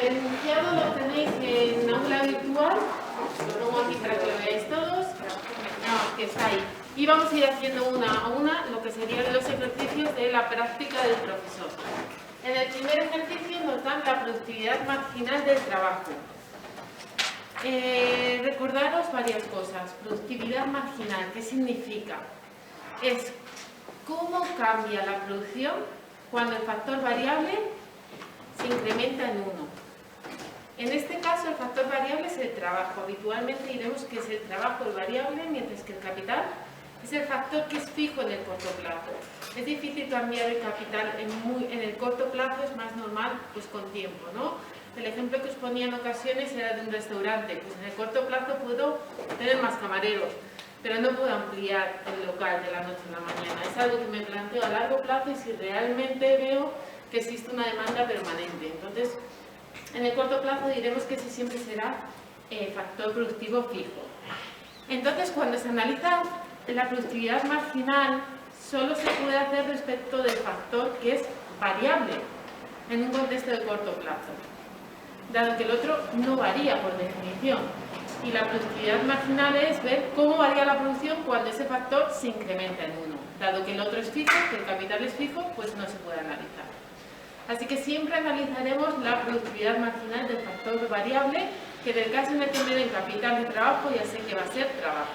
El enunciado lo tenéis en aula virtual, lo pongo aquí para que lo veáis todos, no, que está ahí. Y vamos a ir haciendo una a una lo que serían los ejercicios de la práctica del profesor. En el primer ejercicio nos dan la productividad marginal del trabajo. Recordaros varias cosas. Productividad marginal, ¿qué significa? Es cómo cambia la producción cuando el factor variable se incrementa en 1. En este caso el factor variable es el trabajo. Habitualmente diremos que es el trabajo el variable, mientras que el capital es el factor que es fijo en el corto plazo. Es difícil cambiar el capital en el corto plazo, es más normal pues con tiempo, ¿no? El ejemplo que os ponía en ocasiones era de un restaurante. Pues en el corto plazo puedo tener más camareros, pero no puedo ampliar el local de la noche a la mañana. Es algo que me planteo a largo plazo y si realmente veo que existe una demanda permanente. Entonces, en el corto plazo diremos que ese siempre será factor productivo fijo. Entonces, cuando se analiza la productividad marginal, solo se puede hacer respecto del factor que es variable en un contexto de corto plazo, dado que el otro no varía por definición. Y la productividad marginal es ver cómo varía la producción cuando ese factor se incrementa en 1. Dado que el otro es fijo, que el capital es fijo, pues no se puede analizar. Así que siempre analizaremos la productividad marginal del factor variable, que en el caso en el que me den capital de trabajo ya sé que va a ser trabajo.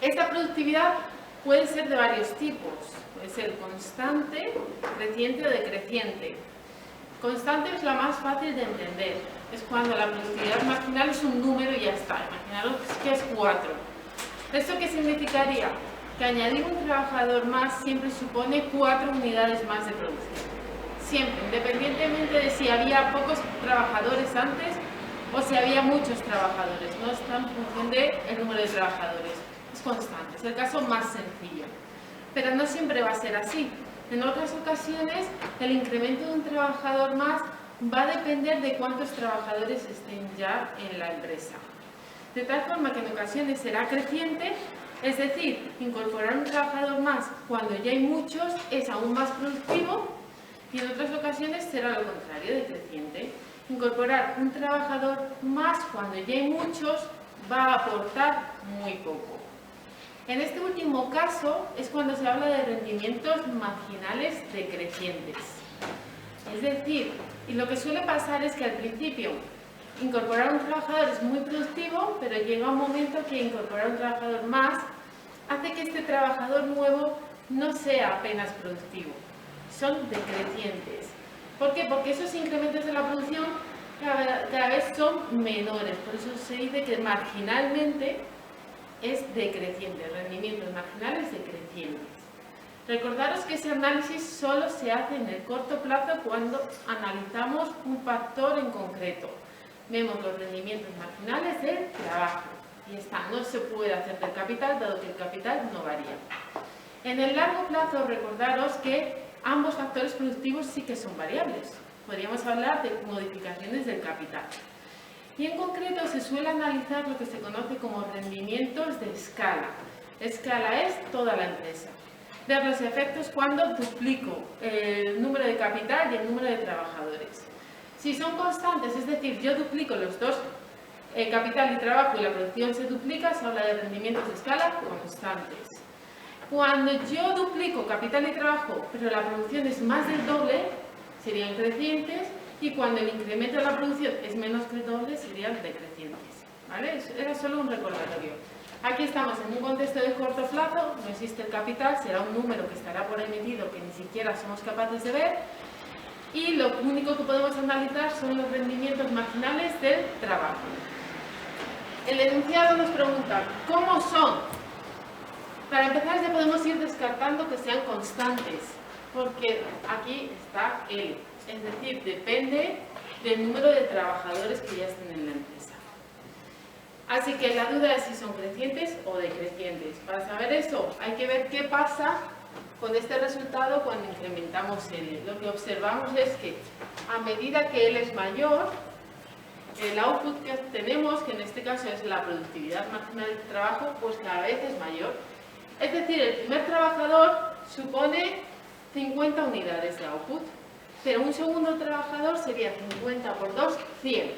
Esta productividad puede ser de varios tipos. Puede ser constante, creciente o decreciente. Constante es la más fácil de entender. Es cuando la productividad marginal es un número y ya está. Imaginaros que es 4. ¿Esto qué significaría? Que añadir un trabajador más siempre supone 4 unidades más de producción. Siempre, independientemente de si había pocos trabajadores antes o si había muchos trabajadores. No está en función del número de trabajadores. Es constante, es el caso más sencillo. Pero no siempre va a ser así. En otras ocasiones, el incremento de un trabajador más va a depender de cuántos trabajadores estén ya en la empresa. De tal forma que en ocasiones será creciente, es decir, incorporar un trabajador más cuando ya hay muchos es aún más productivo, y en otras ocasiones será lo contrario, decreciente. Incorporar un trabajador más cuando ya hay muchos va a aportar muy poco. En este último caso es cuando se habla de rendimientos marginales decrecientes. Es decir, y lo que suele pasar es que al principio incorporar un trabajador es muy productivo, pero llega un momento que incorporar un trabajador más hace que este trabajador nuevo no sea apenas productivo. Son decrecientes. ¿Por qué? Porque esos incrementos de la producción cada vez son menores. Por eso se dice que marginalmente es decreciente, rendimientos marginales decrecientes. Recordaros que ese análisis solo se hace en el corto plazo cuando analizamos un factor en concreto. Vemos los rendimientos marginales del trabajo y está, no se puede hacer del capital, dado que el capital no varía. En el largo plazo, recordaros que ambos factores productivos sí que son variables. Podríamos hablar de modificaciones del capital. Y en concreto se suele analizar lo que se conoce como rendimientos de escala. Escala es toda la empresa. Ver los efectos cuando duplico el número de capital y el número de trabajadores. Si son constantes, es decir, yo duplico los dos, capital y trabajo, y la producción se duplica, se habla de rendimientos de escala constantes. Cuando yo duplico capital y trabajo, pero la producción es más del doble, serían crecientes, y cuando el incremento de la producción es menos que el doble, serían decrecientes. ¿Vale? Era solo un recordatorio. Aquí estamos en un contexto de corto plazo, no existe el capital, será un número que estará por ahí metido que ni siquiera somos capaces de ver, y lo único que podemos analizar son los rendimientos marginales del trabajo. El enunciado nos pregunta, ¿cómo son? Para empezar ya podemos ir descartando que sean constantes, porque aquí está L. Es decir, depende del número de trabajadores que ya estén en la empresa. Así que la duda es si son crecientes o decrecientes. Para saber eso, hay que ver qué pasa con este resultado cuando incrementamos L. Lo que observamos es que a medida que L es mayor, el output que tenemos, que en este caso es la productividad marginal del trabajo, pues cada vez es mayor. Es decir, el primer trabajador supone 50 unidades de output. pero un segundo trabajador sería 50 por 2, 100.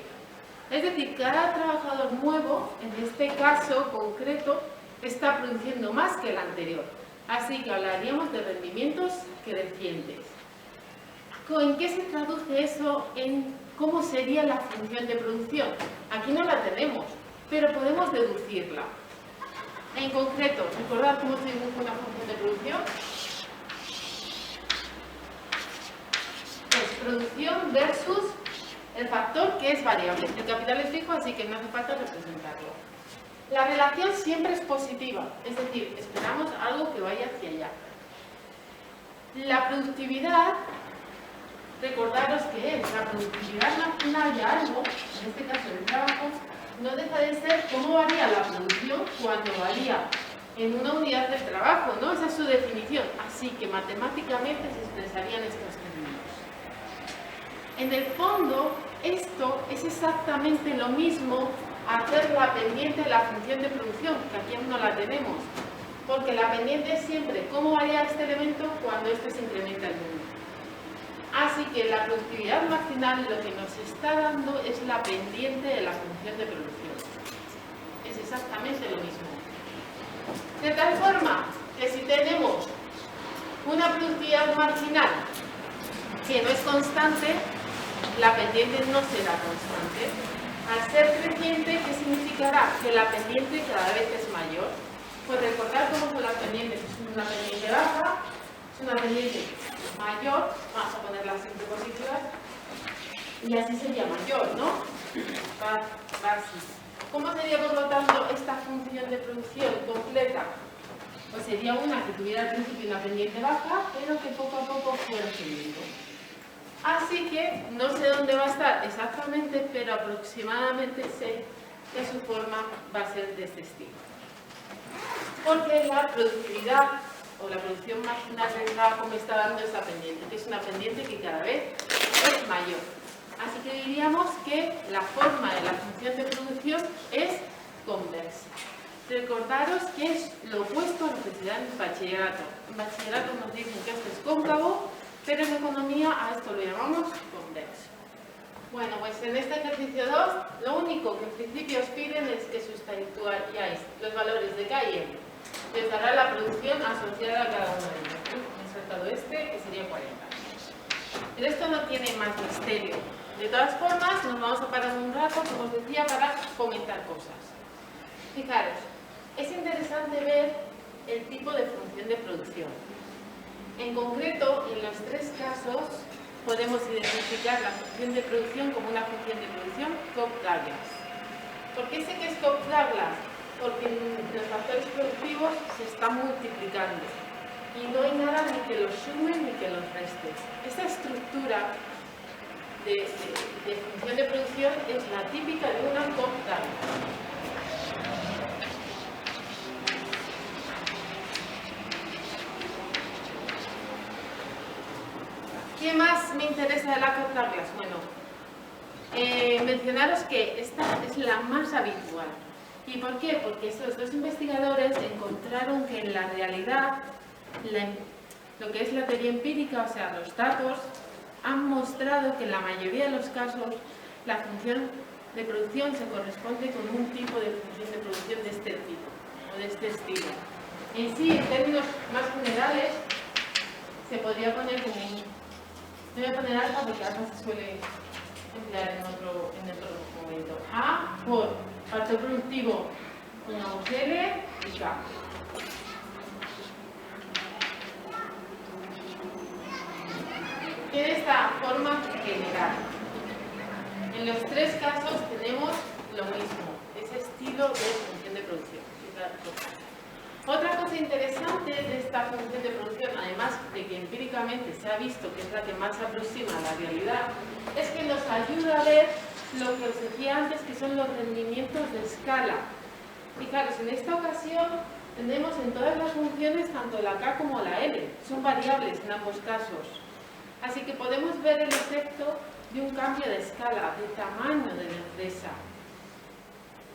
Es decir, cada trabajador nuevo, en este caso concreto, está produciendo más que el anterior. Así que hablaríamos de rendimientos crecientes. ¿En qué se traduce eso en cómo sería la función de producción? Aquí no la tenemos, pero podemos deducirla. En concreto, ¿recordad cómo se dibuja una función de producción? Es producción versus el factor que es variable. El capital es fijo, así que no hace falta representarlo. La relación siempre es positiva, es decir, esperamos algo que vaya hacia allá. La productividad, recordaros que es la productividad nacional de algo, en este caso el trabajo, no deja de ser cómo varía la producción cuando varía en una unidad de trabajo, ¿no? Esa es su definición. Así que matemáticamente se expresarían estos términos. En el fondo, esto es exactamente lo mismo a hacer la pendiente de la función de producción, que aquí aún no la tenemos. Porque la pendiente es siempre cómo varía este elemento cuando este se incrementa el número. Así que la productividad marginal lo que nos está dando es la pendiente de la función de producción. Es exactamente lo mismo. De tal forma que si tenemos una productividad marginal que no es constante, la pendiente no será constante. Al ser creciente, ¿qué significará? Que la pendiente cada vez es mayor. Pues recordar cómo son las pendientes. Es una pendiente baja, es una pendiente mayor, vamos a ponerla siempre positiva, y así sería mayor, ¿no? Así. ¿Cómo sería, por lo tanto, esta función de producción completa? Pues sería una que tuviera al principio una pendiente baja, pero que poco a poco fuera subiendo. Así que no sé dónde va a estar exactamente, pero aproximadamente sé que su forma va a ser de este estilo. Porque la productividad o la producción marginal del trabajo me está dando esa pendiente, que es una pendiente que cada vez es mayor. Así que diríamos que la forma de la función de producción es convexa. Recordaros que es lo opuesto a lo que se da en bachillerato. En bachillerato nos dicen que esto es cóncavo, pero en economía a esto lo llamamos convexo. Bueno, pues en este ejercicio 2, lo único que en principio os piden es que sustituyáis los valores de K y L. Les dará la producción asociada a cada uno de ellos. He insertado este, que sería 40. Pero esto no tiene más misterio. De todas formas, nos vamos a parar un rato, como os decía, para comentar cosas. Fijaros, es interesante ver el tipo de función de producción. En concreto, en los tres casos, podemos identificar la función de producción como una función de producción Cobb-Douglas. ¿Por qué sé que es Cobb-Douglas? Porque los factores productivos se están multiplicando y no hay nada ni que los sume ni que los reste. Esta estructura de función de producción es la típica de una Cobb-Douglas. ¿Qué más me interesa de la Cobb-Douglas? Bueno, mencionaros que esta es la más habitual. ¿Y por qué? Porque estos dos investigadores encontraron que en la realidad, lo que es la teoría empírica, o sea, los datos, han mostrado que en la mayoría de los casos la función de producción se corresponde con un tipo de función de producción de este tipo, o de este estilo. En sí, en términos más generales, se podría poner como un... No voy a poner alfa porque alfa se suele emplear en otro momento. A por factor productivo, pongamos L y K. Tiene esta forma general. En los tres casos tenemos lo mismo, ese estilo de función de producción. Otra cosa interesante de esta función de producción, además de que empíricamente se ha visto que es la que más se aproxima a la realidad, es que nos ayuda a ver lo que os decía antes, que son los rendimientos de escala. Fijaros, en esta ocasión tenemos en todas las funciones tanto la K como la L, son variables en ambos casos. Así que podemos ver el efecto de un cambio de escala, de tamaño de la empresa.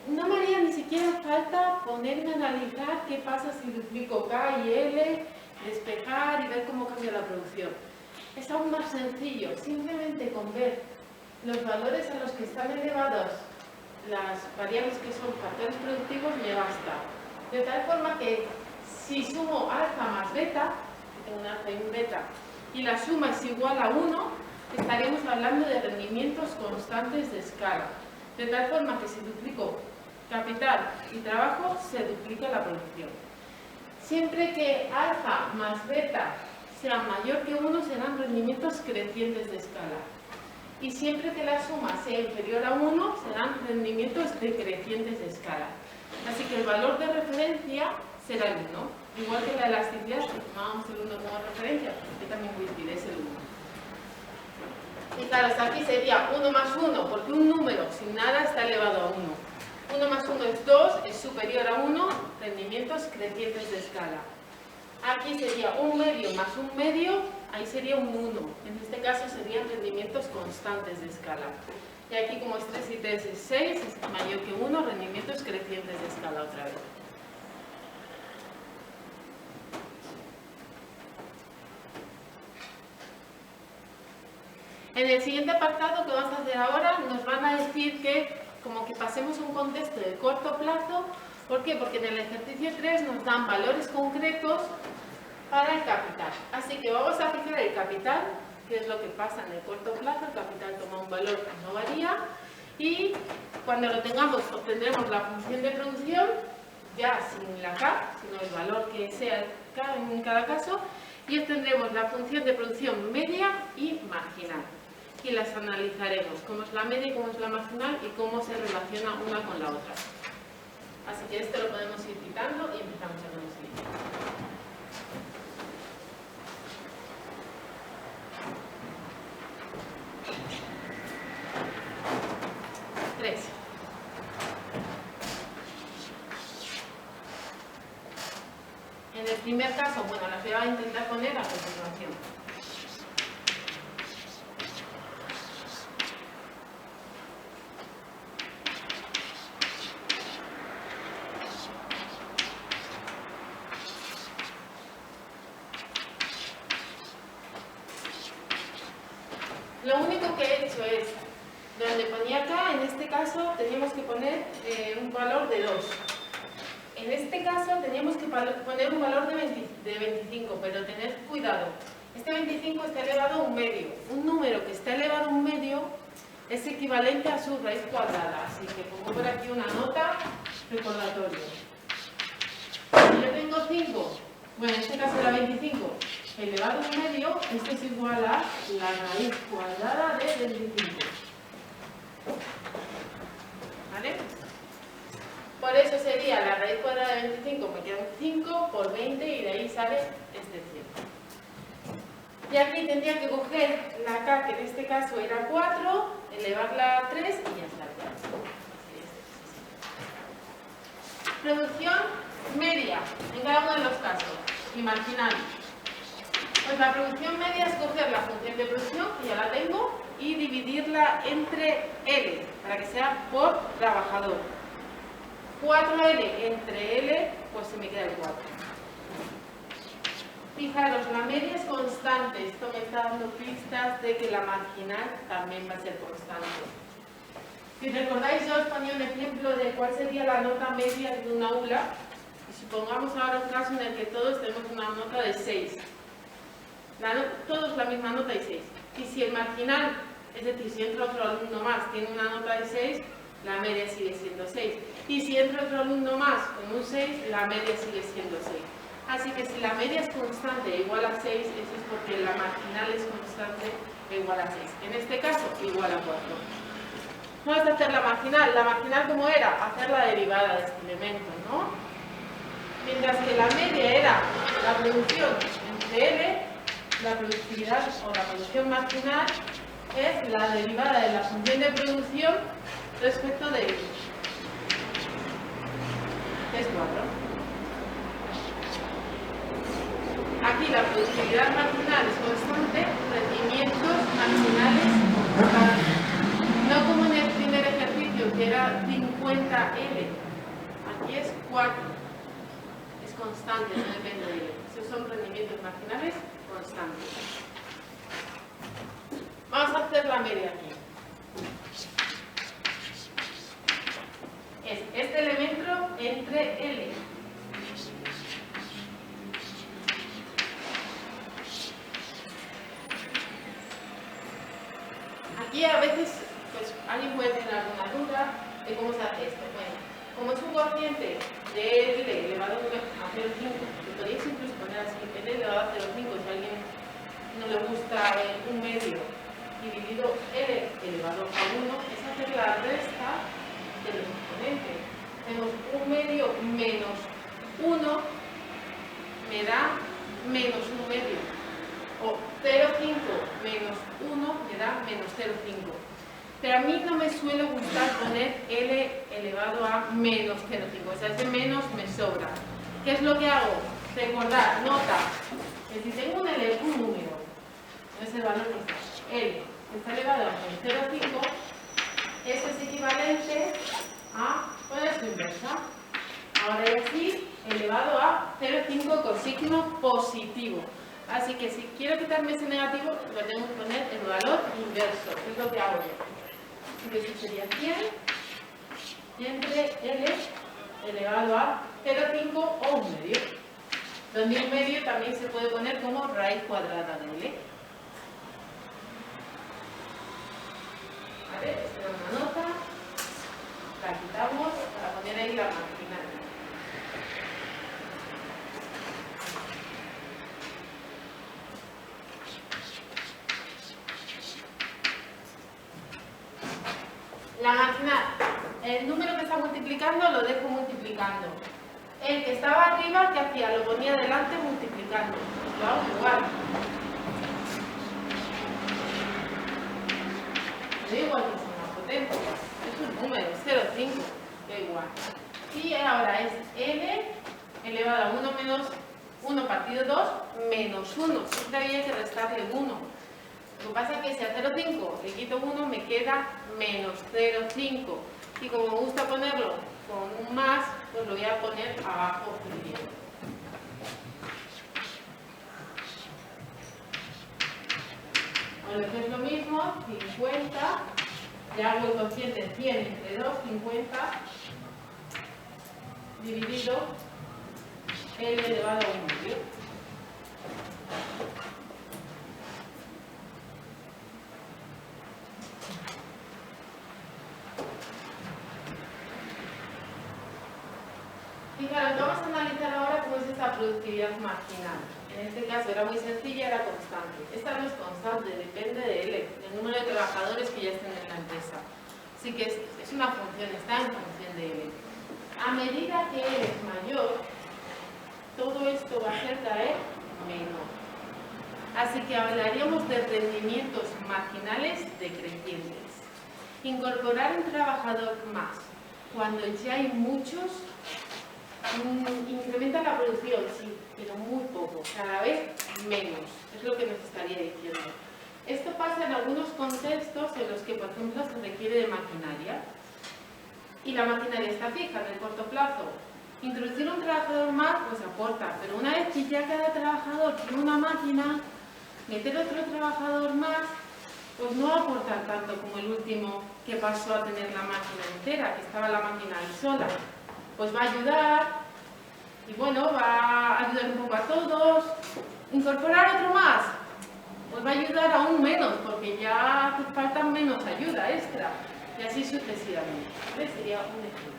No me haría ni siquiera falta ponerme a analizar qué pasa si duplico K y L, despejar y ver cómo cambia la producción. Es aún más sencillo, simplemente con ver los valores a los que están elevados las variables que son factores productivos me basta. De tal forma que si sumo alfa más beta, que tengo un alfa y un beta, y la suma es igual a 1, estaríamos hablando de rendimientos constantes de escala. De tal forma que si duplico capital y trabajo, se duplica la producción. Siempre que alfa más beta sea mayor que 1, serán rendimientos crecientes de escala. Y siempre que la suma sea inferior a 1, serán rendimientos decrecientes de escala. Así que el valor de referencia será el 1. Igual que la elasticidad, que tomábamos el 1 como referencia, que también coincide, es el 1. Y claro, hasta aquí sería 1 más 1, porque un número sin nada está elevado a 1. 1 más 1 es 2, es superior a 1, rendimientos crecientes de escala. Aquí sería un medio más un medio, ahí sería un 1. En este caso serían rendimientos constantes de escala. Y aquí como es 3 y 3 es 6, es mayor que 1, rendimientos crecientes de escala otra vez. En el siguiente apartado que vamos a hacer ahora nos van a decir que como que pasemos un contexto de corto plazo. ¿Por qué? Porque en el ejercicio 3 nos dan valores concretos para el capital. Así que vamos a fijar el capital, que es lo que pasa en el corto plazo. El capital toma un valor que no varía y cuando lo tengamos obtendremos la función de producción, ya sin la K, sino el valor que sea en cada caso, y obtendremos la función de producción media y marginal. Y las analizaremos, cómo es la media, cómo es la marginal y cómo se relaciona una con la otra. Así que esto lo podemos ir quitando y empezamos con el siguiente. Tres. En el primer caso, bueno, las voy a intentar poner a continuación. Lo único que he hecho es, donde ponía K, en este caso teníamos que poner un valor de 2. En este caso teníamos que poner un valor de 25, pero tened cuidado. Este 25 está elevado a un medio. Un número que está elevado a un medio es equivalente a su raíz cuadrada. Así que pongo por aquí una nota recordatorio. Si yo tengo 5, bueno, en este caso era 25, elevado a un medio, esto es igual a la raíz cuadrada de 25. ¿Vale? Por eso sería la raíz cuadrada de 25, me queda un 5 por 20 y de ahí sale este 100. Y aquí tendría que coger la K, que en este caso era 4, elevarla a 3 y ya está. Producción media en cada uno de los casos y marginal. Pues la producción media es coger la función de producción, que ya la tengo, y dividirla entre L, para que sea por trabajador. 4L entre L, pues se me queda el 4. Fijaros, la media es constante. Esto me está dando pistas de que la marginal también va a ser constante. Si recordáis, yo os ponía un ejemplo de cuál sería la nota media de un aula. Y supongamos ahora un caso en el que todos tenemos una nota de 6. Todos la misma nota de 6. Y si el marginal, es decir, si entra otro alumno más, tiene una nota de 6, la media sigue siendo 6. Y si entra otro alumno más con un 6, la media sigue siendo 6. Así que si la media es constante e igual a 6, eso es porque la marginal es constante e igual a 6. En este caso, igual a 4. Vamos a hacer la marginal. La marginal, ¿cómo era? Hacer la derivada de este elemento, ¿no? Mientras que la media era la producción entre L, la productividad o la producción marginal es la derivada de la función de producción respecto de L. Es 4. Aquí la productividad marginal es constante, rendimientos marginales constantes. No como en el primer ejercicio que era 50L. Aquí es 4. Es constante, no depende de L. Esos son rendimientos marginales constantes. Aquí a veces pues, alguien puede tener alguna duda de cómo se hace esto. Bueno, como es un cociente de L elevado a 0,5, que podéis incluso poner así, L elevado a 0,5, si a alguien no le gusta un medio dividido L elevado a 1, es hacer la resta de los exponentes. Tenemos un medio menos 1 me da menos un medio. O 0,5 menos 1 me da menos 0,5. Pero a mí no me suele gustar poner L elevado a menos 0,5. O sea, ese menos me sobra. ¿Qué es lo que hago? Recordar, nota, que si tengo un número, no es el valor que está, L está elevado a menos 0,5, este es equivalente a poner su inversa. Ahora es así, elevado a 0,5 con signo positivo. Así que si quiero quitarme ese negativo, lo tengo que poner el valor inverso, que es lo que hago yo. Así que eso sería 100 y entre L elevado a 0,5 o un medio. Donde un medio también se puede poner como raíz cuadrada de L. Vale, esta es una nota. La quitamos para poner ahí la marginal. La marginal, el número que está multiplicando lo dejo multiplicando. El que estaba arriba, ¿qué hacía? Lo ponía delante multiplicando. Lo hago igual. Da igual que sea una potencia. Es un número, 0,5. Da igual. Y ahora es n elevado a 1 menos 1 partido 2 menos 1. Siempre había que restarle 1. Lo que pasa es que si a 0,5 le quito 1 me queda menos 0,5 y como me gusta ponerlo con un más, pues lo voy a poner abajo primero. Bueno, esto es lo mismo, 50, le hago el cociente 100 entre 2, 50, dividido L elevado a 1 medio. Y claro, vamos a analizar ahora cómo es esta productividad marginal. En este caso era muy sencilla, era constante. Esta no es constante, depende de L, del número de trabajadores que ya estén en la empresa. Así que es una función, está en función de L. A medida que L es mayor, todo esto va a ser caer menor. Así que hablaríamos de rendimientos marginales decrecientes. Incorporar un trabajador más cuando ya hay muchos incrementa la producción, sí, pero muy poco, cada vez menos, es lo que nos estaría diciendo. Esto pasa en algunos contextos en los que, por ejemplo, se requiere de maquinaria y la maquinaria está fija en el corto plazo. Introducir un trabajador más, pues aporta, pero una vez que ya cada trabajador tiene una máquina, meter otro trabajador más, pues no aporta tanto como el último que pasó a tener la máquina entera, que estaba la máquina ahí sola. Pues va a ayudar, y bueno, va a ayudar un poco a todos. Incorporar otro más, pues va a ayudar aún menos, porque ya hace falta menos ayuda extra, y así sucesivamente. ¿Vale? Sería un ejemplo.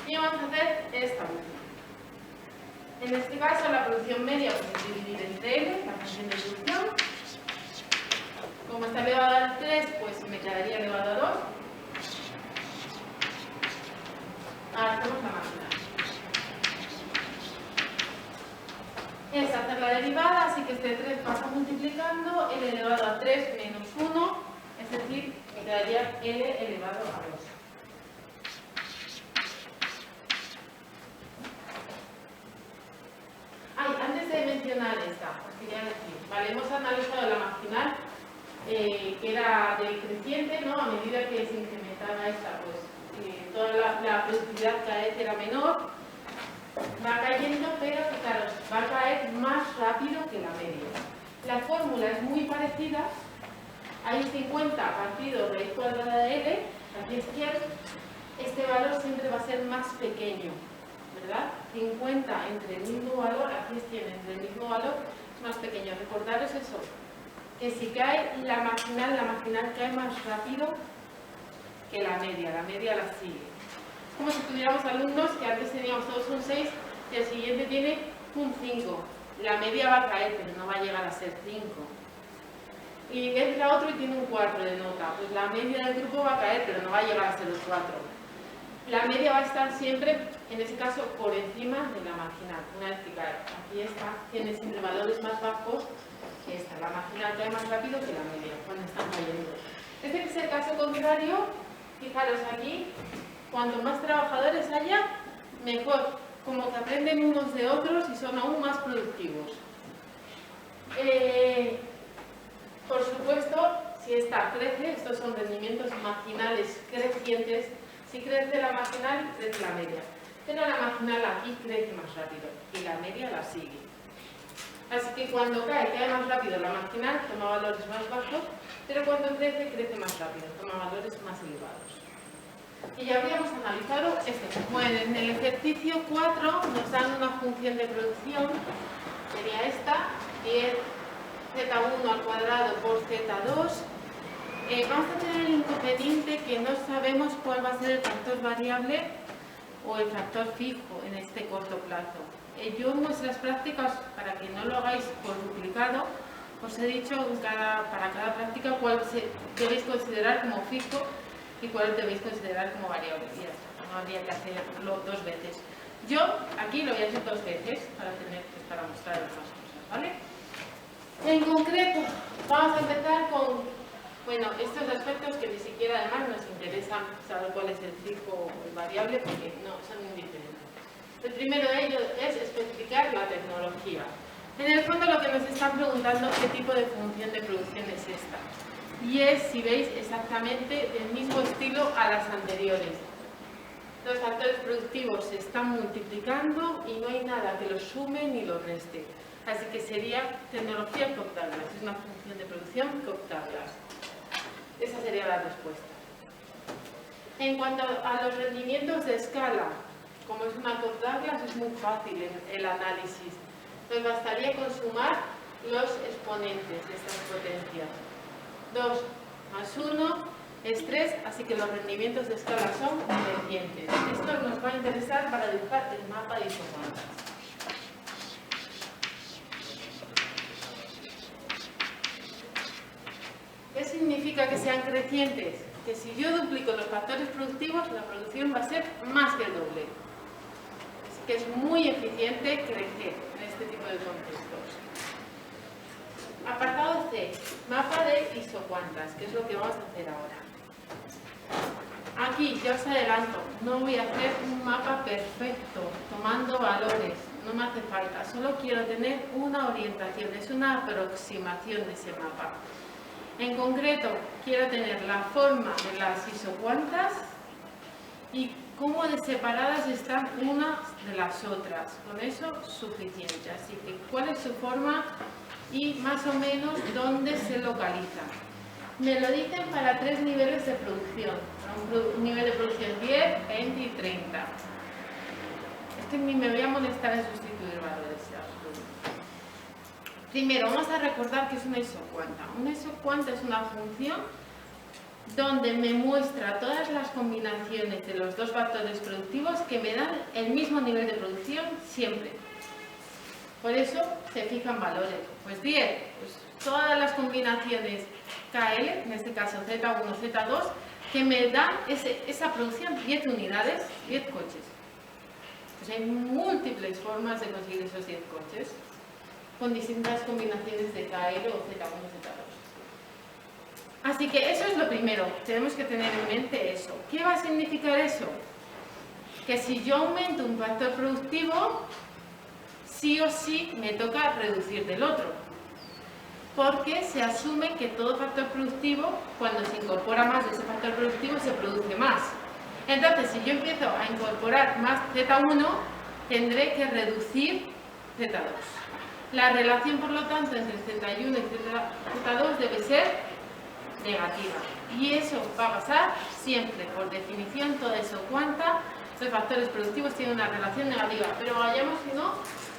Y vamos a hacer esta última. En este caso, la producción media pues, es dividir entre L, la función de producción. Como está elevado al 3, pues me quedaría elevado a 2. Ahora hacemos la marginal. Es hacer la derivada, así que este 3 pasa multiplicando, L elevado a 3 menos 1, es decir, me quedaría L elevado a 2. Antes de mencionar esta, os quería decir, vale, hemos analizado la marginal, que era decreciente, ¿no? A medida que se incrementaba esta, pues toda la productividad cada vez era menor, va cayendo, pero claro, va a caer más rápido que la media. La fórmula es muy parecida, hay 50 partido raíz cuadrada de L, aquí a izquierda, este valor siempre va a ser más pequeño, ¿verdad? 50 entre el mismo valor, aquí es 100 entre el mismo valor, es más pequeño. Recordaros eso, que si cae la marginal cae más rápido que la media la sigue. Es como si tuviéramos alumnos que antes teníamos todos un 6 y el siguiente tiene un 5. La media va a caer, pero no va a llegar a ser 5. Y entra otro y tiene un 4 de nota, pues la media del grupo va a caer, pero no va a llegar a ser el 4. La media va a estar siempre, en ese caso, por encima de la marginal, una vez que cae. Aquí está, tiene siempre valores más bajos que esta. La marginal cae más rápido que la media, cuando están cayendo. Este que es el caso contrario, fijaros aquí, cuanto más trabajadores haya, mejor. Como que aprenden unos de otros y son aún más productivos. Por supuesto, si esta crece, estos son rendimientos marginales crecientes. Si crece la marginal, crece la media. Pero la marginal aquí crece más rápido y la media la sigue. Así que cuando cae más rápido la marginal, toma valores más bajos, pero cuando crece, crece más rápido, toma valores más elevados. Y ya habríamos analizado este. Bueno, en el ejercicio 4 nos dan una función de producción, sería esta, 10 z1 al cuadrado por z2. Vamos a tener el inconveniente que no sabemos cuál va a ser el factor variable o el factor fijo en este corto plazo. Yo en vuestras prácticas, para que no lo hagáis por duplicado, os he dicho para cada práctica cuál debéis considerar como fijo y cuál debéis considerar como variable. Ya está, no habría que hacerlo 2 veces. Yo aquí lo voy a hacer 2 veces para mostrar las cosas, ¿vale? En concreto, vamos a empezar con estos aspectos que ni siquiera además nos interesan saber cuál es el fijo o el variable porque no son indiferentes. El primero de ellos es especificar la tecnología. En el fondo lo que nos están preguntando es qué tipo de función de producción es esta. Y es, si veis, exactamente del mismo estilo a las anteriores. Los factores productivos se están multiplicando y no hay nada que los sume ni los reste. Así que sería tecnología que Octavia. Es una función de producción que Octavia. Esa sería la respuesta. En cuanto a los rendimientos de escala, como es una Octavia, es muy fácil el análisis. Nos bastaría con sumar los exponentes de estas potencias. 2 más 1 es 3, así que los rendimientos de escala son crecientes. Esto nos va a interesar para dibujar el mapa de isocuantas. ¿Qué significa que sean crecientes? Que si yo duplico los factores productivos, la producción va a ser más que el doble. Así que es muy eficiente crecer en este tipo de contextos. Apartado C, mapa de isocuantas, que es lo que vamos a hacer ahora. Aquí, ya os adelanto, no voy a hacer un mapa perfecto, tomando valores, no me hace falta, solo quiero tener una orientación, es una aproximación de ese mapa. En concreto, quiero tener la forma de las isocuantas y cómo de separadas están unas de las otras. Con eso, suficiente. Así que, ¿cuál es su forma y más o menos dónde se localiza? Me lo dicen para 3 niveles de producción. Para un nivel de producción 10, 20 y 30. Es que ni me voy a molestar en sustituir valores. Primero, vamos a recordar que es una isocuanta. Una isocuanta es una función donde me muestra todas las combinaciones de los 2 factores productivos que me dan el mismo nivel de producción siempre. Por eso se fijan valores. Pues 10, pues todas las combinaciones KL, en este caso Z1, Z2, que me dan esa producción, 10 unidades, 10 coches. Pues hay múltiples formas de conseguir esos 10 coches, con distintas combinaciones de KL o Z1, Z2. Así que eso es lo primero, tenemos que tener en mente eso. ¿Qué va a significar eso? Que si yo aumento un factor productivo, sí o sí me toca reducir del otro. Porque se asume que todo factor productivo, cuando se incorpora más de ese factor productivo, se produce más. Entonces, si yo empiezo a incorporar más Z1, tendré que reducir Z2. La relación, por lo tanto, entre Z1 y Z2 debe ser negativa. Y eso va a pasar siempre. Por definición, toda isocuanta, los factores productivos tienen una relación negativa. Pero vayamos, si no,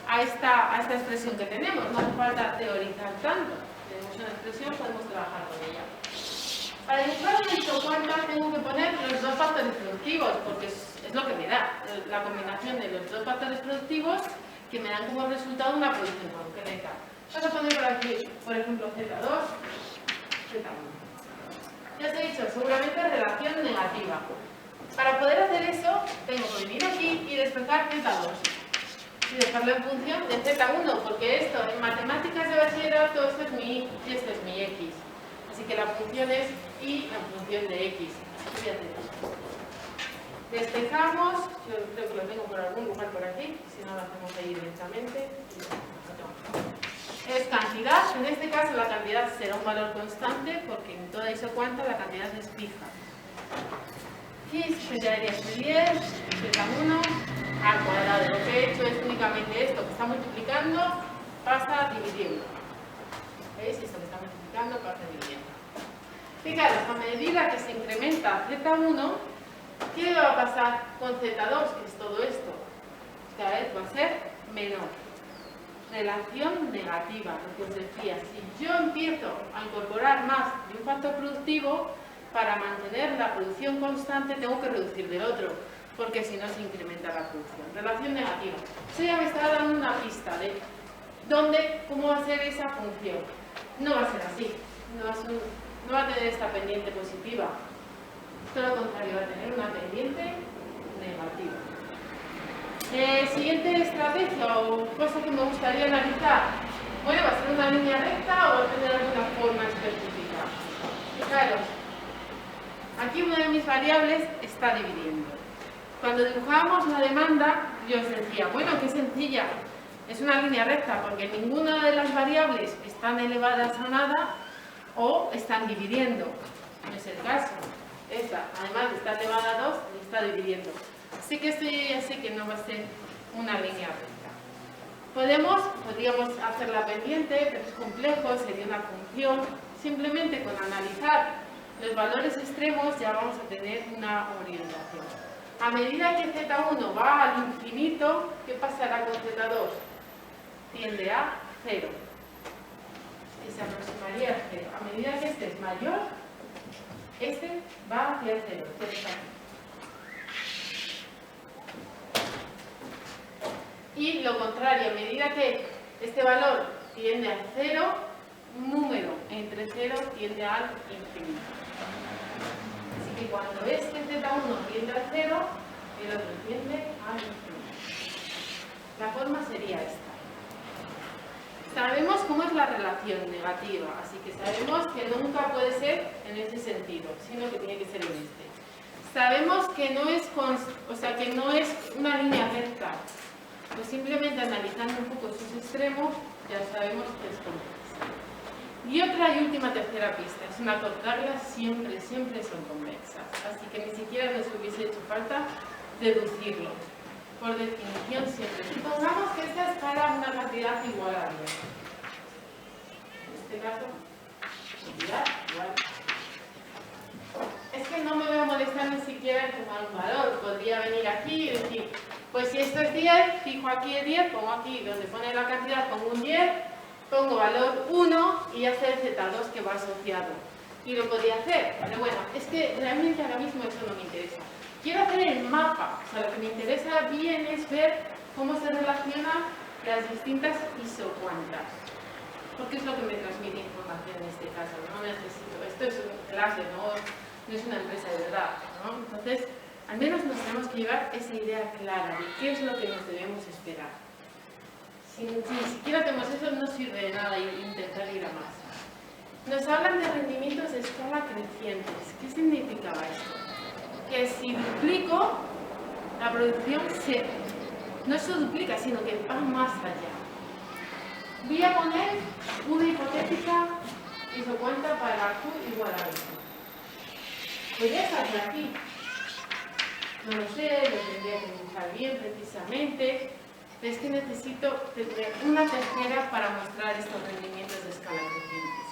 a esta expresión que tenemos. No hace falta teorizar tanto. tenemos una expresión, podemos trabajar con ella. Para dibujar una isocuanta tengo que poner los dos factores productivos, porque es lo que me da, la combinación de los dos factores productivos que me dan como resultado una producción concreta. Vamos a poner por aquí, por ejemplo, Z2, Z1. Ya os he dicho, seguramente relación negativa. Para poder hacer eso, tengo que venir aquí y despejar Z2. Y dejarlo en función de Z1, porque esto en matemáticas de bachillerato, esto es mi Y y esto es mi X. Así que la función es Y en función de X. Así que voy a hacer esto. Despejamos, yo creo que lo tengo por algún lugar por aquí, si no lo hacemos ahí directamente. Es cantidad, en este caso la cantidad será un valor constante, porque en toda isocuanta la cantidad es fija. Y se quedaría este 10, Z1 al cuadrado. Lo que he hecho es únicamente esto que está multiplicando, pasa dividiendo. ¿Veis? Esto que está multiplicando pasa dividiendo. Fijaros, a medida que se incrementa Z1, ¿qué va a pasar con Z2, que es todo esto? Cada vez va a ser menor. Relación negativa, lo que os decía. Si yo empiezo a incorporar más de un factor productivo, para mantener la producción constante tengo que reducir del otro, porque si no se incrementa la producción. Relación negativa. Eso ya me está dando una pista de cómo va a ser esa función. No va a ser así. No va a tener esta pendiente positiva. Todo lo contrario, va a tener una pendiente negativa. Siguiente estrategia o cosa que me gustaría analizar. Bueno, ¿va a ser una línea recta o va a tener alguna forma específica? Fijaros, aquí una de mis variables está dividiendo. Cuando dibujábamos la demanda, yo os decía, bueno, qué sencilla, es una línea recta porque ninguna de las variables están elevadas a nada o están dividiendo. No es el caso. Esta, además de estar elevada a 2, está dividiendo. Así que esto ya sé que no va a ser una línea recta. Podríamos hacer la pendiente, pero es complejo, sería una función. Simplemente con analizar los valores extremos ya vamos a tener una orientación. A medida que Z1 va al infinito, ¿qué pasará con Z2? Tiende a 0. Y se aproximaría a 0. A medida que este es mayor, este va hacia el 0. Y lo contrario, a medida que este valor tiende a 0, un número entre 0 tiende al infinito. Así que cuando este Z1 tiende a 0, el otro tiende al infinito. La forma sería esta. Sabemos cómo es la relación negativa, así que sabemos que nunca puede ser en ese sentido, sino que tiene que ser en este. Sabemos que no es, que no es una línea recta, pues simplemente analizando un poco sus extremos ya sabemos que es compleja. Y otra y última tercera pista, es una cortarlas siempre son convexas, así que ni siquiera nos hubiese hecho falta deducirlo. Por definición siempre. Supongamos que esta es para una cantidad igual a 10. En este caso, cantidad igual. Es que no me voy a molestar ni siquiera en tomar un valor. Podría venir aquí y decir, pues si esto es 10, fijo aquí el 10, pongo aquí donde pone la cantidad, pongo un 10, pongo valor 1 y ya sé el Z2 que va asociado. Y lo podría hacer, pero bueno, es que realmente ahora mismo eso no me interesa. Quiero hacer el mapa, o sea, lo que me interesa bien es ver cómo se relacionan las distintas isocuantas. Porque es lo que me transmite información en este caso, no necesito, esto es un clase, no es una empresa de verdad, ¿no? Entonces, al menos nos tenemos que llevar esa idea clara de qué es lo que nos debemos esperar. Si ni siquiera tenemos eso, no sirve de nada intentar ir a más. Nos hablan de rendimientos de escala crecientes. ¿Qué significaba esto? Que si duplico, la producción no se duplica, sino que va más allá. Voy a poner una hipotética isocuanta para Q igual a 20. Podría estar aquí. No lo sé, lo tendría que dibujar bien precisamente. Pero es que necesito tener una tercera para mostrar estos rendimientos de escala crecientes.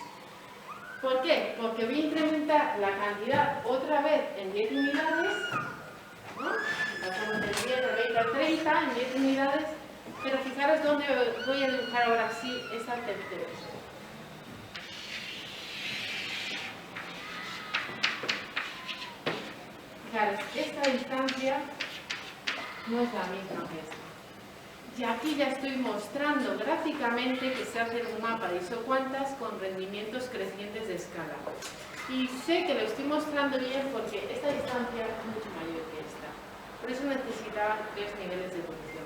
¿Por qué? Porque voy a incrementar la cantidad otra vez en 10 unidades, ¿no? Pasamos del 10 al 20 al 30 en 10 unidades, pero fijaros dónde voy a dibujar ahora sí esa tercera. esta distancia no es la misma que esta. Y aquí ya estoy mostrando gráficamente que se hace un mapa de isocuantas con rendimientos crecientes de escala. Y sé que lo estoy mostrando bien porque esta distancia es mucho mayor que esta. Por eso necesitaba 3 niveles de producción.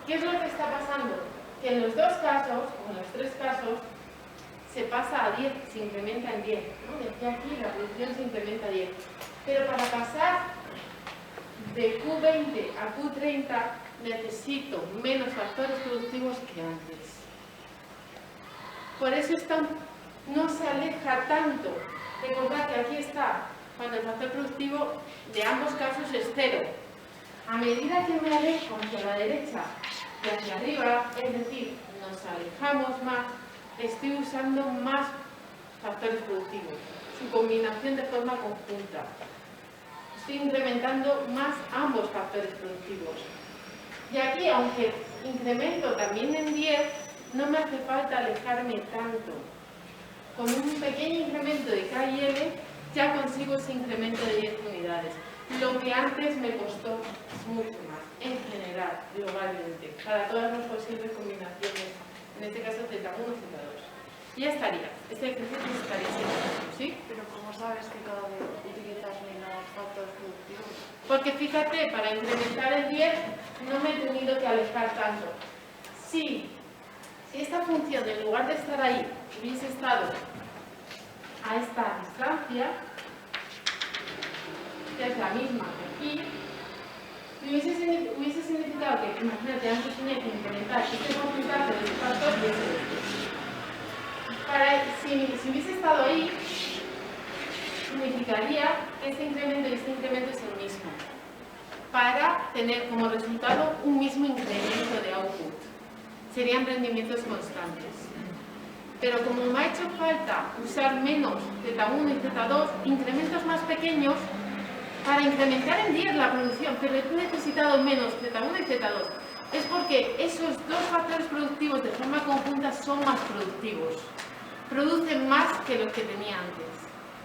¿Qué es lo que está pasando? Que en los dos casos, o en los tres casos, se pasa a 10, se incrementa en 10. ¿No? Desde aquí la producción se incrementa a 10. Pero para pasar de Q20 a Q30 necesito menos factores productivos que antes. Por eso no se aleja tanto. Recordad que aquí está, cuando el factor productivo de ambos casos es 0. A medida que me alejo hacia la derecha y hacia arriba, es decir, nos alejamos más, estoy usando más factores productivos, su combinación de forma conjunta. Estoy incrementando más ambos factores productivos. Y aquí, aunque incremento también en 10, no me hace falta alejarme tanto. Con un pequeño incremento de K y L ya consigo ese incremento de 10 unidades. Lo que antes me costó mucho más, en general, globalmente, para todas las posibles combinaciones, en este caso Z1 y Z2. Ya estaría, este ejercicio estaría siendo, ¿sí? Pero ¿cómo sabes que cada vez utilizas menos factores productivos? Porque fíjate, para incrementar el 10 no me he tenido que alejar tanto. Si esta función, en lugar de estar ahí, hubiese estado a esta distancia, que es la misma que aquí, hubiese significado que, imagínate, antes tenía que incrementar este porcentaje de este factor y ese de este. Si hubiese estado ahí, significaría que este incremento y este incremento es el mismo, para tener como resultado un mismo incremento de output. Serían rendimientos constantes. Pero como me ha hecho falta usar menos Z1 y Z2, incrementos más pequeños, para incrementar en 10 la producción, pero he necesitado menos Z1 y Z2. Es porque esos dos factores productivos de forma conjunta son más productivos. Producen más que los que tenía antes.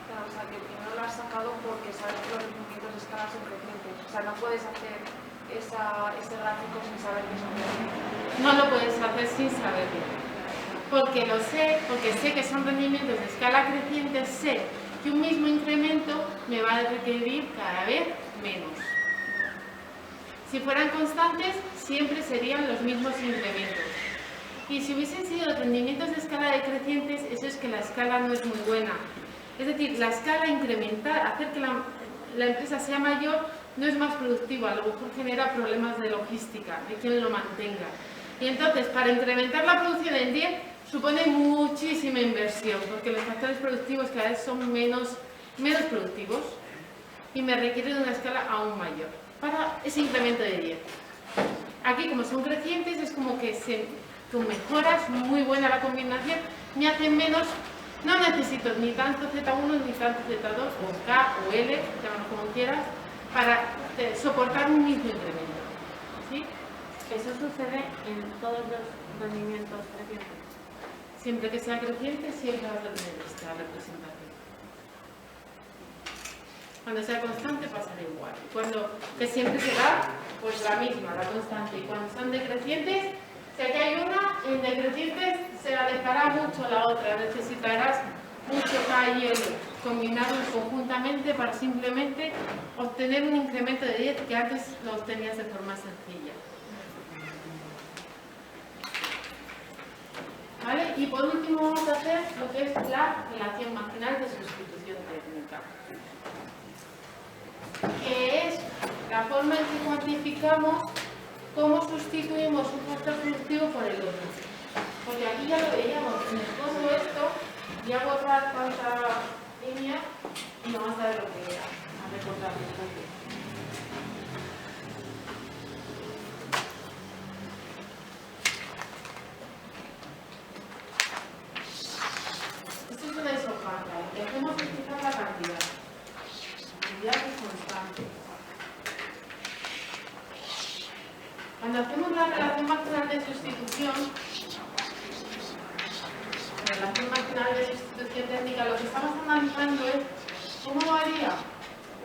Claro, o sea, que primero lo has sacado porque sabes que los rendimientos de escala son crecientes. O sea, no puedes hacer ese gráfico sin saber que son crecientes. No lo puedes hacer sin saberlo. Porque lo sé, porque sé que son rendimientos de escala creciente, sé que un mismo incremento me va a requerir cada vez menos. Si fueran constantes, siempre serían los mismos incrementos. Y si hubiesen sido rendimientos de escala decrecientes, eso es que la escala no es muy buena. Es decir, la escala incrementar, hacer que la empresa sea mayor, no es más productiva, a lo mejor genera problemas de logística, de quien lo mantenga. Y entonces, para incrementar la producción en 10, supone muchísima inversión, porque los factores productivos cada vez son menos productivos y me requiere de una escala aún mayor para ese incremento de 10. Aquí, como son crecientes, es como que con mejoras, muy buena la combinación, me hacen menos, no necesito ni tanto Z1 ni tanto Z2, o K o L, llámalo como quieras, para soportar un mismo incremento. ¿Sí? Eso sucede en todos los rendimientos crecientes. Siempre que sea creciente, siempre vas a tener esta representación. Cuando sea constante, pasará igual. Que siempre será pues la misma, la constante. Y cuando son decrecientes, si aquí hay una, en decrecientes se alejará mucho la otra. Necesitarás mucho K y L combinados conjuntamente para simplemente obtener un incremento de 10 que antes lo obtenías de forma sencilla. ¿Vale? Y por último vamos a hacer lo que es la relación marginal de sustitución técnica, que es la forma en que cuantificamos cómo sustituimos un factor productivo por el otro. Porque aquí ya lo veíamos, en el fondo esto, voy a borrar tanta línea y vamos a ver lo que era, a recordar un poco. Esto es una isofanta, lo que hacemos es fijar la cantidad. La cantidad es constante. Cuando hacemos la relación marginal de sustitución, técnica, lo que estamos analizando es cómo varía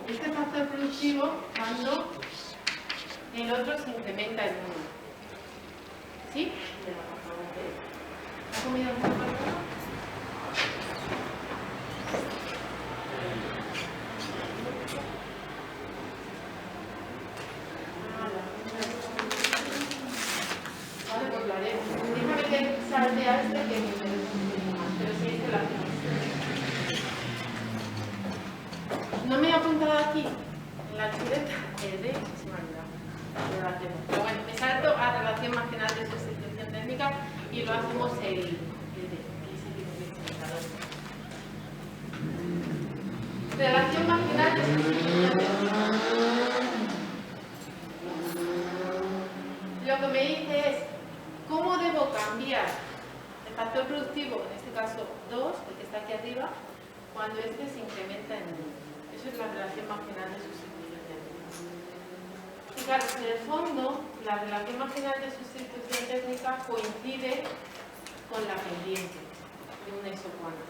este factor productivo cuando el otro se incrementa en 1. ¿Sí? ¿Ha comido alguna cosa? Vale, pues lo haré. Déjame que salte a este que me más, pero sí es relación. No me he apuntado aquí en la chuleta el de se me ha olvidado. Pero bueno, me salto a relación marginal de sustitución térmica y lo hacemos el de, que es el indicador. Relación marginal de sustitución térmica. Lo que me dice es cómo debo cambiar el factor productivo, en este caso 2, el que está aquí arriba, cuando este se incrementa en 1. Eso es la relación marginal de sustitución térmica. Fijaros, en el fondo, la relación marginal de sustitución térmica coincide con la pendiente de un isocuanta.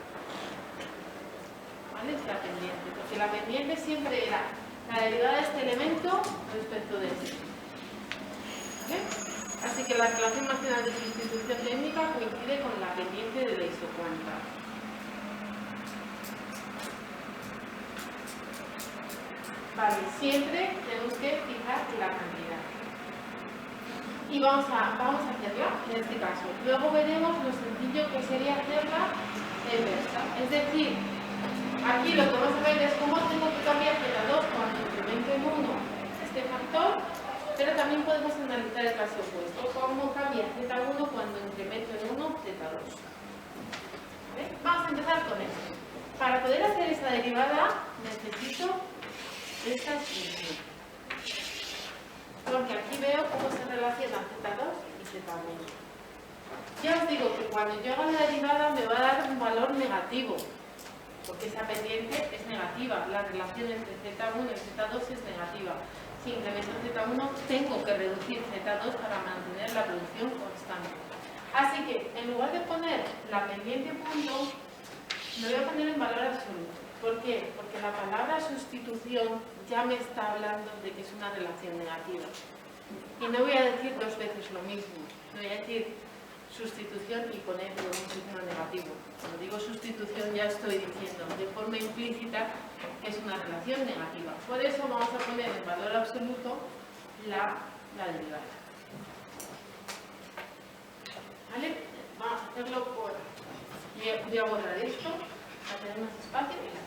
¿Vale? Es la pendiente, porque la pendiente siempre era la derivada de este elemento respecto de este. ¿Vale? Así que la relación marginal de sustitución térmica coincide con la pendiente de la isocuanta. Vale, siempre tenemos que fijar la cantidad. Y vamos a hacerla en este caso. Luego veremos lo sencillo que sería hacerla inversa. Es decir, aquí lo que vamos a ver es cómo tengo que cambiar Z2 cuando incremento en 1 este factor, pero también podemos analizar el caso opuesto. Cómo cambia Z1 cuando incremento en 1 Z2. ¿Vale? Vamos a empezar con esto. Para poder hacer esa derivada necesito esta expresión. Porque aquí veo cómo se relacionan Z2 y Z1. Ya os digo que cuando yo haga la derivada me va a dar un valor negativo, porque esa pendiente es negativa. La relación entre Z1 y Z2 es negativa. Si incremento Z1 tengo que reducir Z2 para mantener la producción constante. Así que en lugar de poner la pendiente punto, me voy a poner en valor absoluto. ¿Por qué? Porque la palabra sustitución ya me está hablando de que es una relación negativa. Y no voy a decir dos veces lo mismo. No voy a decir sustitución y poner un signo negativo. Cuando digo sustitución ya estoy diciendo de forma implícita que es una relación negativa. Por eso vamos a poner en valor absoluto la derivada. ¿Vale? Vamos a hacerlo por... Voy a borrar esto para tener más espacio y la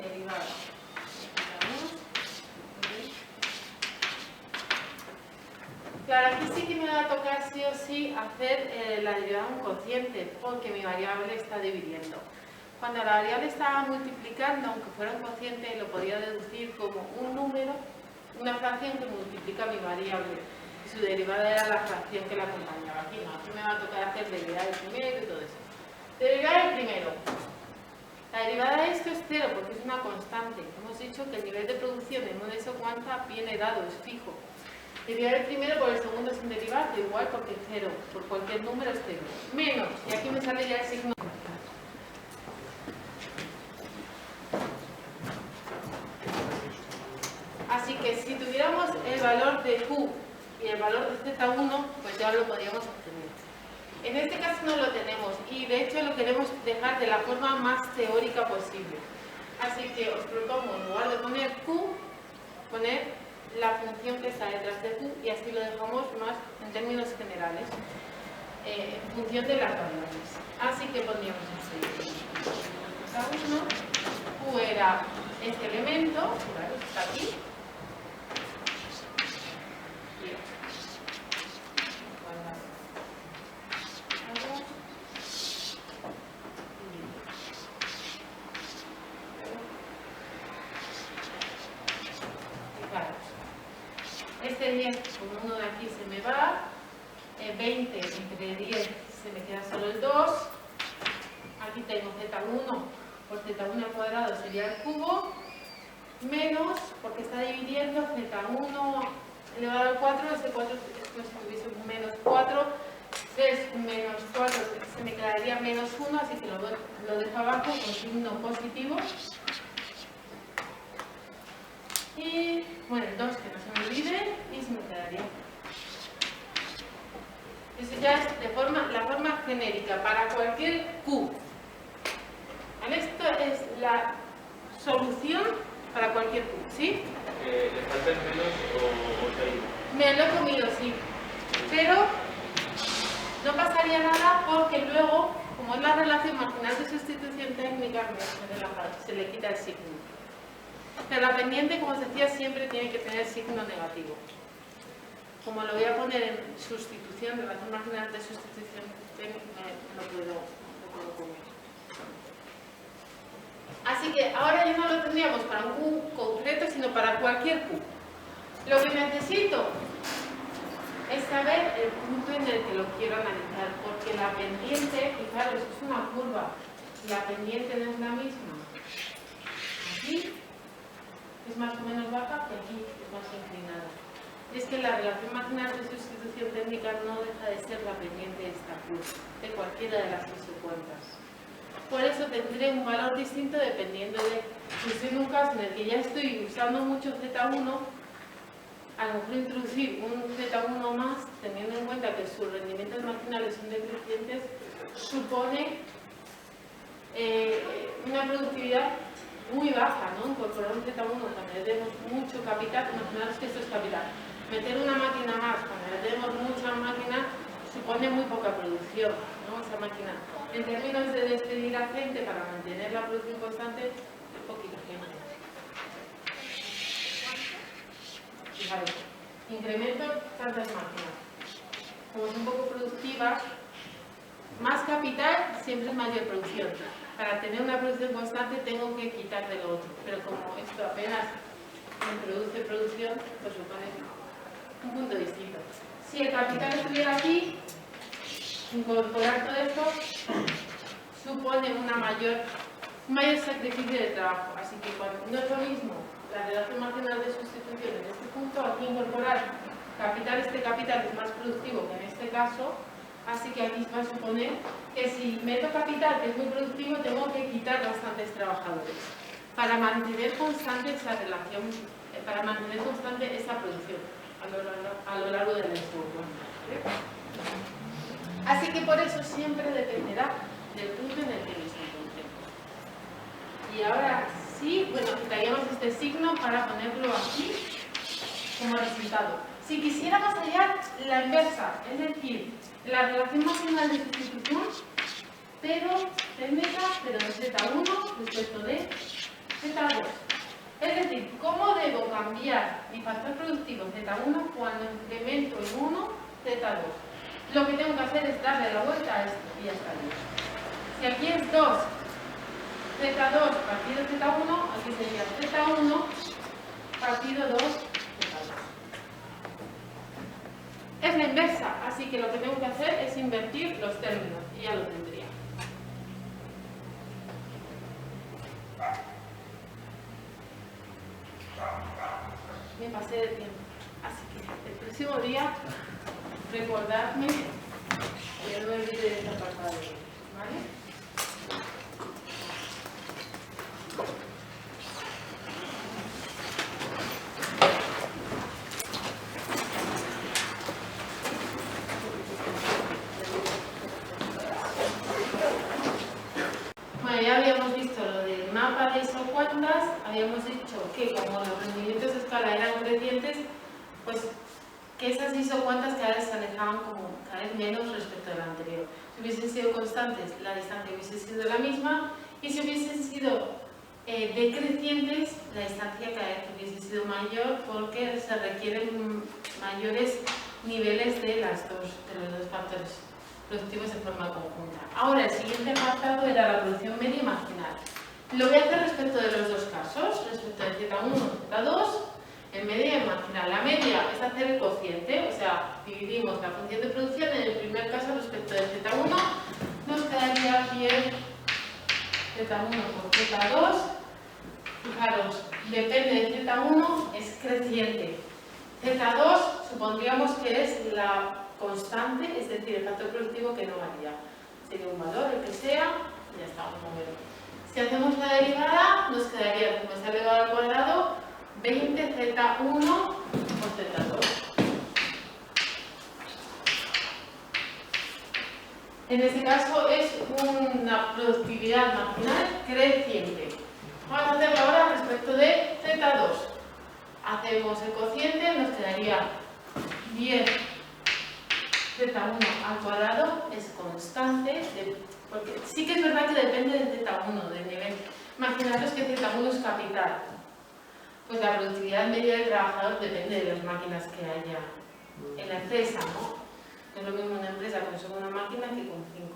derivada. Claro, aquí sí que me va a tocar sí o sí hacer la derivada de un cociente, porque mi variable está dividiendo. Cuando la variable estaba multiplicando, aunque fuera un cociente, lo podía deducir como un número, una fracción que multiplica mi variable. Y su derivada era la fracción que la acompañaba. Aquí no, aquí me va a tocar hacer derivada del primero y todo eso. Derivada del primero. La derivada de esto es 0 porque es una constante. Hemos dicho que el nivel de producción en una isocuanta viene dado, es fijo. Derivar el primero por el segundo sin derivar, da igual porque es 0. Por cualquier número es 0. Menos, y aquí me sale ya el signo. Así que si tuviéramos el valor de Q y el valor de Z1, pues ya lo podríamos obtener. En este caso no lo tenemos y de hecho lo queremos dejar de la forma más teórica posible. Así que os propongo, en lugar de poner Q, poner la función que está detrás de Q y así lo dejamos más en términos generales, en función de las variables. Así que pondríamos así. Q era este elemento, claro, está aquí. Este 10, como uno de aquí se me va, 20 entre 10 se me queda solo el 2, aquí tengo z1 por z1 al cuadrado sería el cubo, menos, porque está dividiendo z1 elevado al 4, ese 4 es como si tuviese un menos 4, 3 menos 4, se me quedaría menos así que lo dejo abajo con signo positivo. Y bueno, el 2 que no se me olvide y se me quedaría. Eso ya es la forma genérica para cualquier Q. ¿Vale? Esto es la solución para cualquier Q, ¿sí? ¿Le falta el menos o se ha ido? Me lo he comido, sí. Pero no pasaría nada porque luego, como es la relación marginal de sustitución técnica, se le quita el signo. Pero la pendiente, como os decía, siempre tiene que tener signo negativo. Como lo voy a poner en sustitución, relación marginal de sustitución técnica, no puedo comer. Así que ahora ya no lo tendríamos para un Q concreto, sino para cualquier Q. Lo que necesito es saber el punto en el que lo quiero analizar, porque la pendiente, fijaros, es una curva, la pendiente no es la misma. Aquí es más o menos baja que aquí es más inclinada. Y es que la relación marginal de sustitución técnica no deja de ser la pendiente de esta curva, de cualquiera de las que se cuentas. Por eso tendré un valor distinto dependiendo de, si en un caso en el que ya estoy usando mucho Z1, a lo mejor introducir un Z1 más, teniendo en cuenta que sus rendimientos marginales son decrecientes, supone una productividad muy baja, ¿no? Incorporar un Z1 cuando le demos mucho capital, imaginaros que esto es capital. Meter una máquina más cuando le demos mucha máquina supone muy poca producción, ¿no? Esa máquina. En términos de despedir a gente para mantener la producción constante, es poquita gente. Fijaros, incremento tantas máquinas. Como son poco productivas, más capital siempre es mayor producción. Para tener una producción constante tengo que quitar de lo otro, pero como esto apenas introduce producción, pues supone un punto distinto. Si el capital estuviera aquí, incorporar todo esto supone un mayor sacrificio de trabajo. Así que no es lo mismo la relación marginal de sustitución en este punto, aquí incorporar capital, este capital es más productivo que en este caso, así que aquí va a suponer que si meto capital que es muy productivo, tengo que quitar bastantes trabajadores para mantener constante esa relación, para mantener constante esa producción a lo largo del entorno. Así que por eso siempre dependerá del punto en el que nos encontremos. Y ahora sí, bueno, quitaríamos este signo para ponerlo aquí como resultado. Si quisiéramos hallar la inversa, es decir, la relación marginal de sustitución, pero técnica, pero de Z1 respecto de Z2. Es decir, ¿cómo debo cambiar mi factor productivo Z1 cuando incremento en 1 Z2? Lo que tengo que hacer es darle la vuelta a esto y ya está bien. Si aquí es 2 Z2 partido Z1, aquí sería Z1 partido 2 Z2. Es la inversa, así que lo que tengo que hacer es invertir los términos y ya lo tendría. Me pasé de tiempo, así que el próximo día recordadme que no me olvide de esta pasada, ¿vale? Bueno, ya habíamos visto lo del mapa de isocuantas, habíamos dicho que como los rendimientos de escala eran crecientes, pues que esas isocuantas cada vez se alejaban como cada vez menos respecto a la anterior. Si hubiesen sido constantes, la distancia hubiese sido la misma, y si hubiesen sido decrecientes, la distancia cada vez hubiese sido mayor porque se requieren mayores niveles de los dos factores productivos de forma conjunta. Ahora, el siguiente apartado era la producción media y marginal. Lo voy a hacer respecto de los dos casos, respecto de Z1 y Z2, en media y marginal. La media es hacer el cociente, o sea, dividimos la función de producción en el primer caso respecto de Z1, nos quedaría bien Z1 por Z2. Fijaros, depende de Z1, es creciente. Z2 supondríamos que es la constante, es decir, el factor productivo que no varía. sería un valor, el que sea, y ya está, un número. Si hacemos la derivada, nos quedaría, como es elevado al cuadrado, 20z1 por z2. En este caso es una productividad marginal creciente. Vamos a hacerlo ahora respecto de z2. Hacemos el cociente, nos quedaría 10 z1 al cuadrado, es constante, porque sí que es verdad que depende de z1, del nivel. Imaginaros que z1 es capital, pues la productividad media del trabajador depende de las máquinas que haya en la empresa, ¿no? No es lo mismo una empresa con solo una máquina que con 5.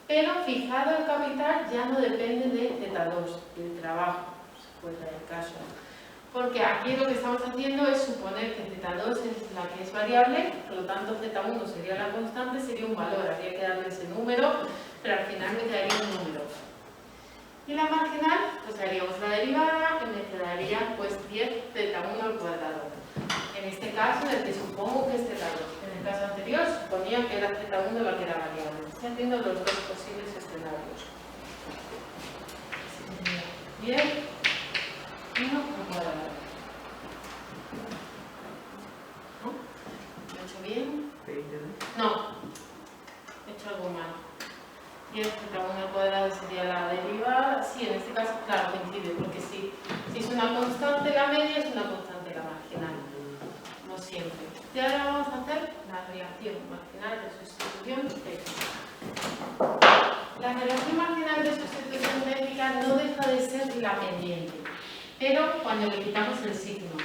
Pero fijado el capital ya no depende de z2, del trabajo, se puede dar el caso. Porque aquí lo que estamos haciendo es suponer que z2 es la que es variable, por lo tanto z1 sería la constante, sería un valor, habría que darle ese número, pero al final me quedaría un número. Y la marginal, pues haríamos la derivada y me quedaría pues 10z1 al cuadrado. En este caso, en el que supongo que es z2. En el caso anterior suponía que era z1 la que era variable. Estoy haciendo los dos posibles escenarios. 10 1 al cuadrado. ¿No? ¿Lo he hecho bien? No. He hecho algo mal. 10 z1 al cuadrado sería la derivada. Sí, en este caso, claro, coincide, porque si es una constante la media, es una constante la marginal. No siempre. Y ahora vamos a hacer la relación marginal de sustitución técnica. La relación marginal de sustitución técnica no deja de ser la pendiente, pero cuando le quitamos el signo.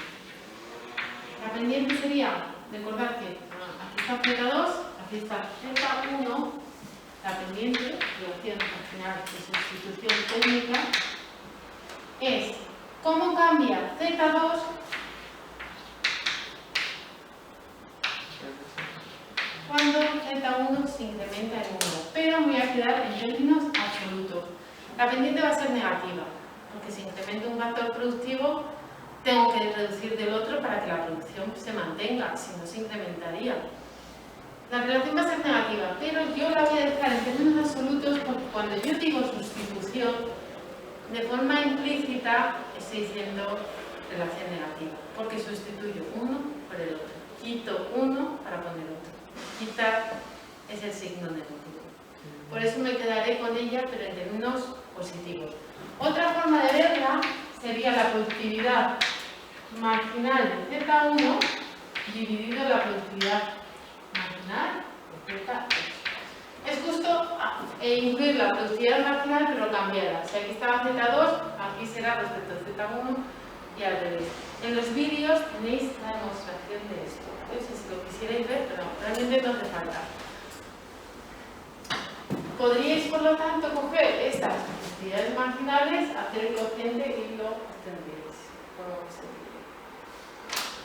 La pendiente sería, recordad que aquí está z2, aquí está z1, la pendiente, relación marginal de sustitución técnica, es cómo cambia z2 cuando z1 se incrementa en 1, pero me voy a quedar en términos absolutos. La pendiente va a ser negativa, porque si incremento un factor productivo, tengo que reducir del otro para que la producción se mantenga, si no se incrementaría. La relación va a ser negativa, pero yo la voy a dejar en términos absolutos porque cuando yo digo sustitución, de forma implícita estoy diciendo relación negativa, porque sustituyo uno por el otro. Quito uno para poner otro. Quitar es el signo negativo. Por eso me quedaré con ella, pero en términos positivos. Otra forma de verla sería la productividad marginal de Z1 dividido la productividad marginal de Z2. Es justo incluir la productividad marginal, pero cambiada. Si aquí estaba Z2, aquí será respecto a Z1 y al revés. En los vídeos tenéis la demostración de esto. No sé si lo quisierais ver, pero realmente no hace falta. Podríais, por lo tanto, coger estas productividades marginales, hacer el cociente y lo obtendréis.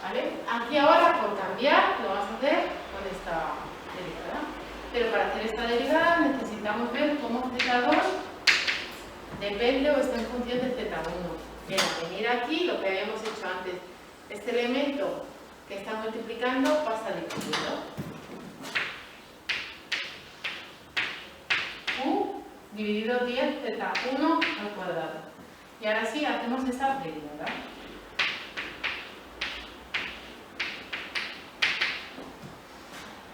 ¿Vale? Aquí ahora, por cambiar, lo vamos a hacer con esta derivada. Pero para hacer esta derivada necesitamos ver cómo Z2 depende o está en función de Z1. Bien, venir aquí, lo que habíamos hecho antes, este elemento que está multiplicando pasa dividido. U dividido 10 Z1 al cuadrado. Y ahora sí, hacemos esta derivada.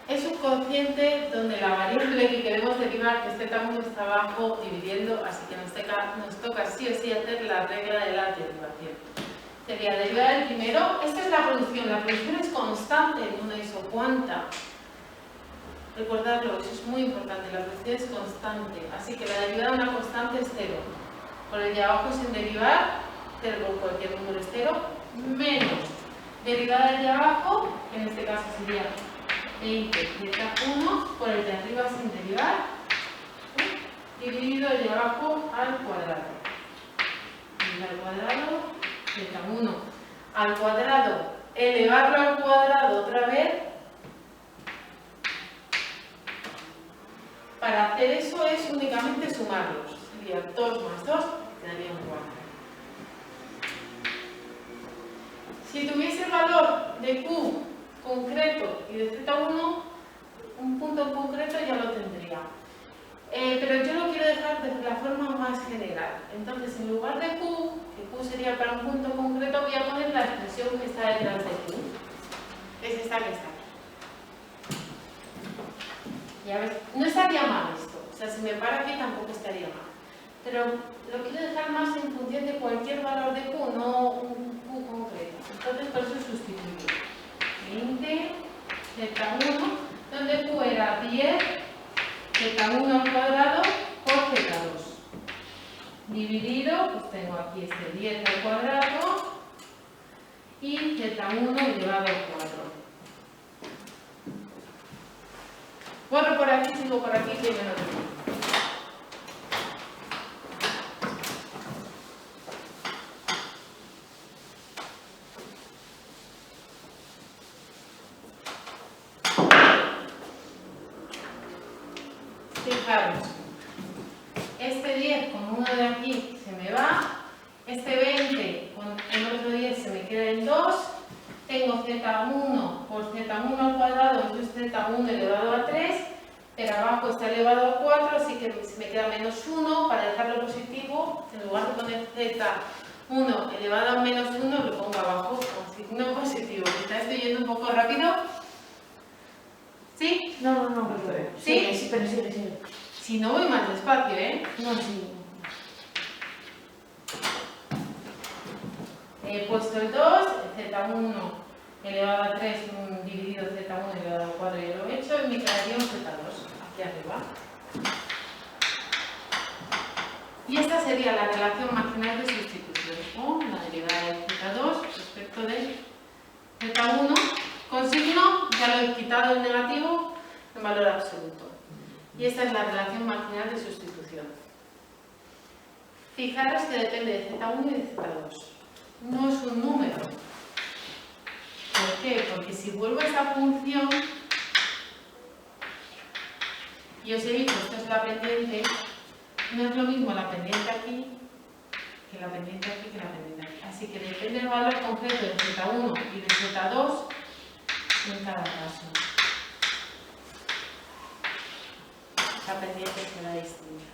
Es un cociente donde la variable que queremos derivar, que es Z1, está abajo dividiendo, así que nos toca sí o sí hacer la regla de la derivación. Sería derivada del primero. Esta es la producción es constante en una isocuanta. Recordadlo, eso es muy importante, la producción es constante, así que la derivada de una constante es 0. Por el de abajo sin derivar, 0 con cualquier número es 0, menos derivada del de abajo, que en este caso sería 20 Z1 por el de arriba sin derivar, dividido el de abajo al cuadrado. Y al cuadrado, Z1 al cuadrado, elevarlo al cuadrado otra vez. Para hacer eso es únicamente sumarlos. Sería 2 más 2, quedarían 4. Si tuviese el valor de Q concreto y de Z1, un punto en concreto ya lo tendría. la forma más general. Entonces, en lugar de Q, que Q sería para un punto concreto, voy a poner la expresión que está detrás de Q. Es esta que está aquí. Ya ves, no estaría mal esto. O sea, si me para aquí tampoco estaría mal. Pero lo quiero dejar más en función de cualquier valor de Q, no un Q concreto. Entonces, por eso sustituyo 20, Z1, donde Q era 10, Z1 al cuadrado por Z2. Dividido, pues tengo aquí este 10 al cuadrado y Z1 elevado al 4. Borro por aquí, sigo por aquí, que me lo tengo. Fijaros, este 10 con uno de aquí se me va, este 20 con el otro 10 se me queda en 2, tengo Z1 por Z1 al cuadrado, eso es Z1 elevado a 3, pero abajo está elevado a 4, así que se me queda menos 1, para dejarlo positivo, en lugar de poner Z1 elevado a menos 1, lo pongo abajo con signo positivo. ¿Estoy yendo un poco rápido? ¿Sí? No. ¿Sí? Sí, pero sigue. Si no, voy más despacio, ¿eh? No, sí. He puesto el 2, Z1 elevado a 3 dividido Z1 elevado a 4, ya lo he hecho, y me quedaría un Z2 aquí arriba. Y esta sería la relación marginal de sustitución, o la derivada de Z2 respecto de Z1, con signo, ya lo he quitado el negativo, en valor absoluto. Y esta es la relación marginal de sustitución. Fijaros que depende de Z1 y de Z2. No es un número. ¿Por qué? Porque si vuelvo a esa función y os he dicho, esto es la pendiente, no es lo mismo la pendiente aquí que la pendiente aquí que la pendiente aquí. Así que depende del valor concreto de Z1 y de Z2 en cada caso. La pendiente será distinta.